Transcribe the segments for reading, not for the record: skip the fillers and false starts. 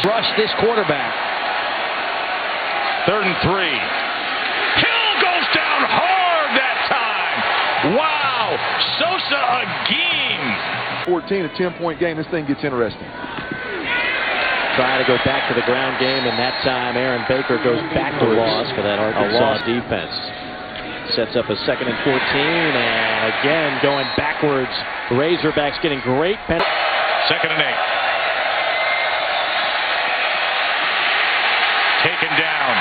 Rush this quarterback. 3rd and 3. Hill goes down hard that time. Wow. Sosa Agim. 14, a 10-point game. This thing gets interesting. Trying to go back to the ground game, and that time Aaron Baker goes backwards. A loss for that Arkansas defense. Sets up a 2nd and 14, and again going backwards. Razorbacks getting great penalty. 2nd and 8. Taken down.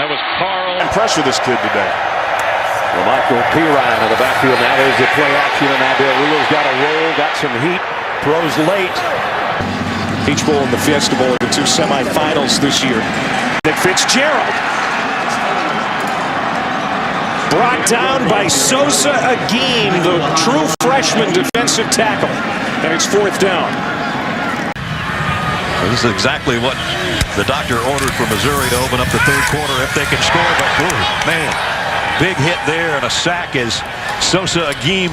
That was Carl. And pressure this kid today. Well, Michael Pirine in the backfield now. There's the play action, and now Del Rio's got a roll, got some heat, throws late. Peach Bowl and the Fiesta Bowl are the 2 semifinals this year. Nick Fitzgerald. Brought down by Sosa Agim, the true freshman defensive tackle. And it's 4th down. This is exactly what the doctor ordered for Missouri to open up the 3rd quarter if they can score. But, man, big hit there and a sack as Sosa Agim,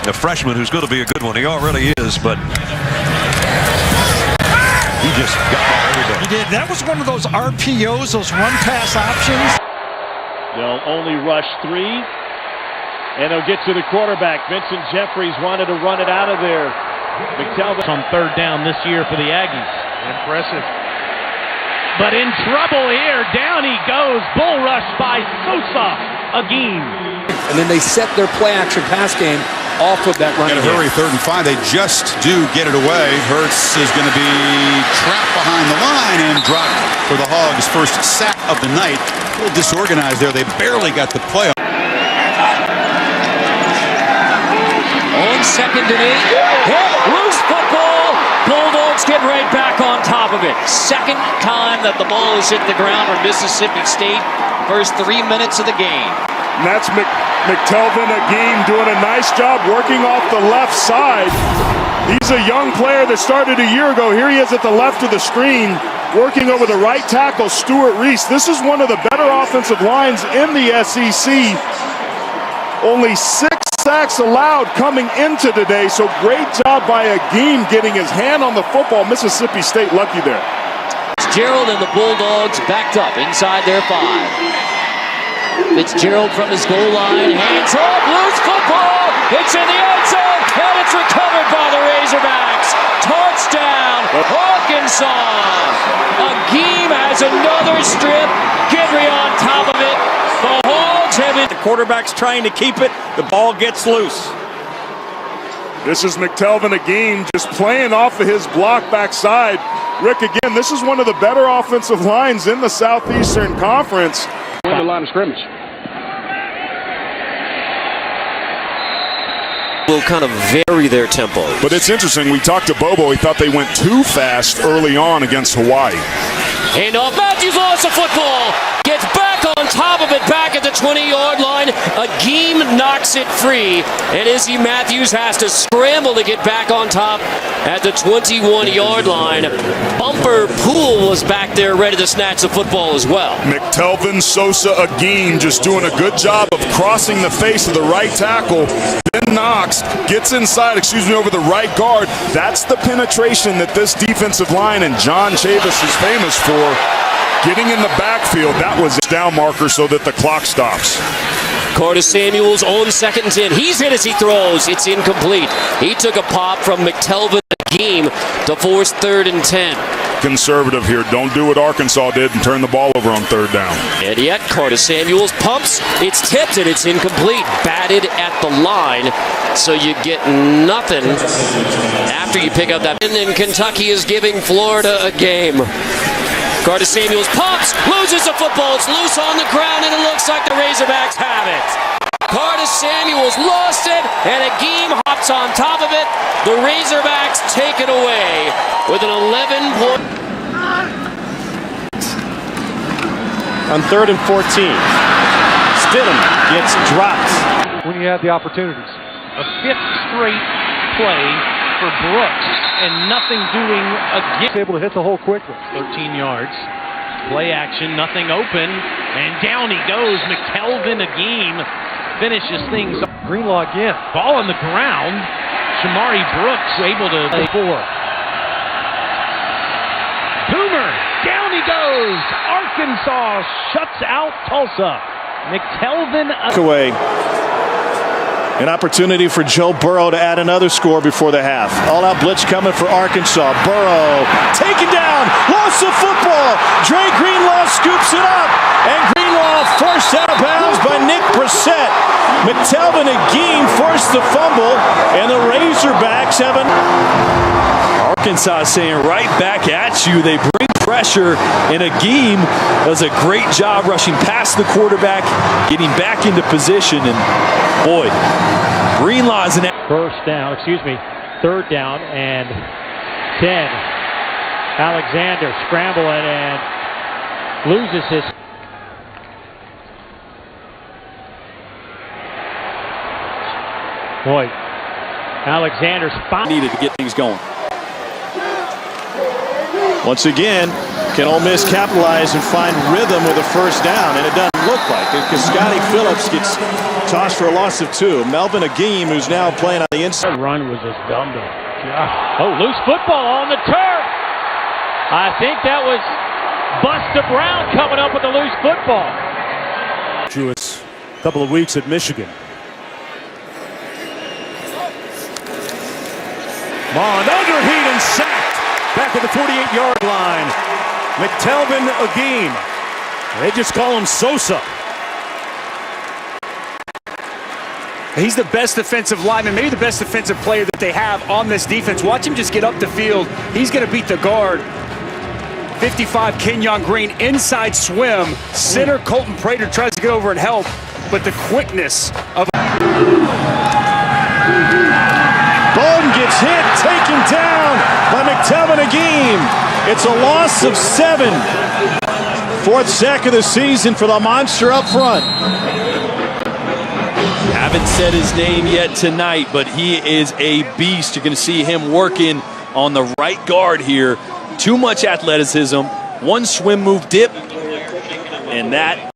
a freshman who's going to be a good one. He already is, but he just got by everybody. He did. That was one of those RPOs, those run-pass options. They'll only rush 3, and they'll get to the quarterback. Vincent Jeffries wanted to run it out of there. McTelvin on 3rd down this year for the Aggies. Impressive. But in trouble here. Down he goes. Bull rush by Sosa Agim. And then they set their play-action pass game off of that run. In a hurry, 3rd and 5. They just do get it away. Hurts is going to be trapped behind the line and dropped for the Hogs' first sack of the night. A little disorganized there. They barely got the play. On 2nd and 8. Hit, loose football. Bulldogs get right back on top of it. 2nd time that the ball has hit the ground for Mississippi State. First 3 minutes of the game. And that's McTelvin Agim doing a nice job working off the left side. He's a young player that started a year ago. Here he is at the left of the screen, working over the right tackle, Stuart Reese. This is one of the better offensive lines in the SEC. Only 6 sacks allowed coming into today, so great job by Agim getting his hand on the football. Mississippi State lucky there. Fitzgerald and the Bulldogs backed up inside their 5. Fitzgerald from his goal line, hands off, loose football, it's in the end zone, and it's recovered by the Razorbacks. Touchdown, Arkansas. Agim has another strip, Gidry on top of it. The Hogs have it. The quarterback's trying to keep it, the ball gets loose. This is McTelvin Agim just playing off of his block backside. Rick, again, this is one of the better offensive lines in the Southeastern Conference. On the line of scrimmage. Will kind of vary their tempo. But it's interesting, we talked to Bobo, he thought they went too fast early on against Hawaii. And off, Matthews lost the football, gets back on top of it, back at the 20-yard line. Agim knocks it free, and Izzy Matthews has to scramble to get back on top at the 21-yard line. Bumper Poole was back there ready to snatch the football as well. McTelvin Sosa Agim just doing a good job of crossing the face of the right tackle. Then Knox gets inside, over the right guard. That's the penetration that this defensive line and John Chavis is famous for. Getting in the backfield, that was a down marker so that the clock stops. Curtis Samuels on 2nd and 10. He's hit as he throws. It's incomplete. He took a pop from McTelvin Agim to force 3rd and 10. Conservative here. Don't do what Arkansas did and turn the ball over on 3rd down. And yet, Curtis Samuels pumps. It's tipped and it's incomplete. Batted at the line. So you get nothing after you pick up that. And then Kentucky is giving Florida a game. Curtis Samuels pumps, loses the football. It's loose on the ground, and it looks like the Razorbacks have it. Curtis Samuels lost it, and Agim hops on top of it. The Razorbacks take it away with an 11-point. On 3rd and 14, Stidham gets dropped. When you have the opportunities. A 5th straight play for Brooks, and nothing doing again. Able to hit the hole quickly. 13 yards. Play action, nothing open, and down he goes. McTelvin Agim finishes things up. Greenlaw again. Ball on the ground. Shamari Brooks able to play 4. Boomer he goes. Arkansas shuts out Tulsa. McTelvin away. An opportunity for Joe Burrow to add another score before the half. All-out blitz coming for Arkansas. Burrow taken down. Loss of football. Dre Greenlaw scoops it up. And Greenlaw forced out of bounds by Nick Brissett. McTelvin Agim forced the fumble. And the Razorbacks have an... Arkansas saying right back at you. They bring pressure, and Agim does a great job rushing past the quarterback, getting back into position, and boy, Greenlaw is an third down and 10. Alexander scrambling and loses his. Boy, Alexander's needed to get things going. Once again, can Ole Miss capitalize and find rhythm with a first down? And it doesn't look like it because Scotty Phillips gets tossed for a loss of 2. Melvin Agim, who's now playing on the inside. That run was just dumb. Oh, loose football on the turf. I think that was Busta Brown coming up with the loose football. Jewett, a couple of weeks at Michigan. Mond under heat and sacked. Back at the 48-yard line. McTelvin Agim. They just call him Sosa. He's the best defensive lineman, maybe the best defensive player that they have on this defense. Watch him just get up the field. He's going to beat the guard. 55, Kenyon Green, inside swim. Center, Colton Prater tries to get over and help, but the quickness of... Bowden gets hit, taken down by McTelvin Agim. It's a loss of 7. 4th sack of the season for the monster up front. Haven't said his name yet tonight, but he is a beast. You're going to see him working on the right guard here. Too much athleticism. One swim move dip, and that